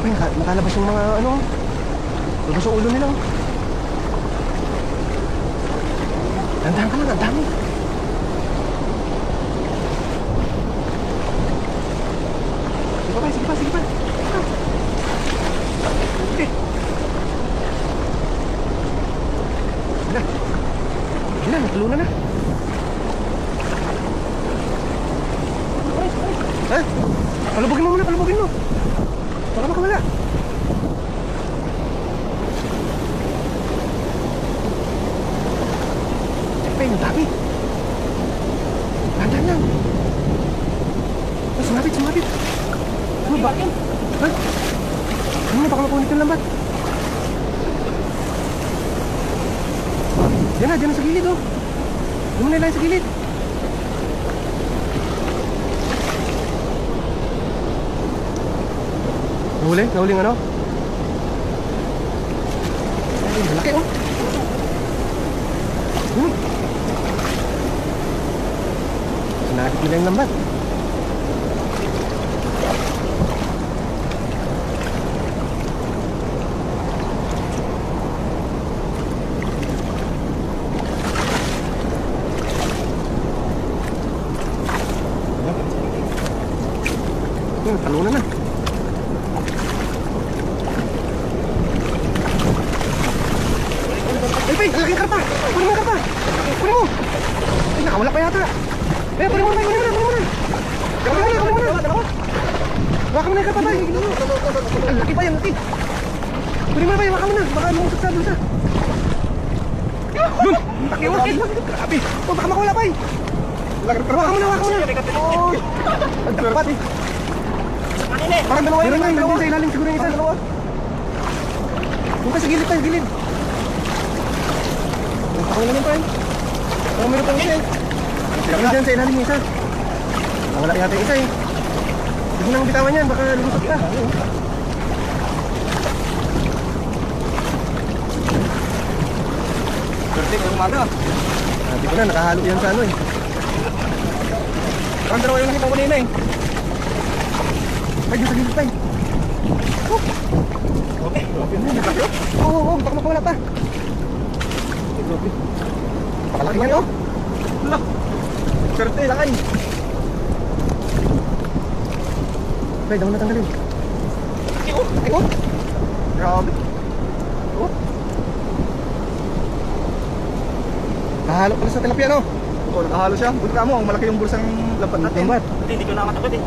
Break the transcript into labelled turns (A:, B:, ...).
A: Ay, nakalabas yung mga ano. Labas yung ulo nila. Dandahan ka lang, ang dami. Sige pa, sige pa, sige pa. Okay. Wala. Wala, natulunan na. Ha? Palubugin mo muna, palubugin mo. Baka makawala. Ay, ang dami. Dahan lang. Ay, sumabit, sumabit. Ano ba? Ha? Ano, baka makunit yung lambat. Diyan na sa gilid, oh. Diyan mo nila sa gilid. Nahuling ano? Ay, malaki, oh. Sinagit nila yung lambat. Talunan na. Ay, lalaking karpa! Kunin mo yung karpa! Kunin mo! Ay, nakawala pa yata! Eh, kunin mo na! Kunin mo na! Waka mo na yung karpa, tay! Ang laki pa yan, laki! Kunin mo na, tay! Waka mo na! Baka lumusot sa bulsa! Dun! Laki, waki! Grabe! Oh, baka makawala, tay! Waka mo na! Ang karpat! Parang dalawa yun! Nandun sa ilalim siguro yung isa! Huwag ka sa gilid, tay! Gilid! Ako naman pa yun. Parang meron pang isa eh. Laki dyan sa ilalim yung isa. Wala yata yung isa eh. Hindi nang bitawan yan, baka lumusot ka.
B: Berarti yung umaga.
A: Hindi ko na, nakahalo yan sa ano eh.
B: Parang dalawa yung nakita ko kanina eh.
A: Ay, dyan sa gilid tayo.
B: Okay.
A: Oo, baka makawala pa. Pakalaki yan, oh.
B: Wala. Swerte, lakay.
A: Ay, daw natanggalin.
B: Ay, oh.
A: Grabe. Oh. Kahalo pala sa tilapia, no?
B: Oo, nakahalo siya. Buti ka mo, malaki yung bulsang lambat natin.
A: Lambat.
B: Hindi ko nakatakot eh.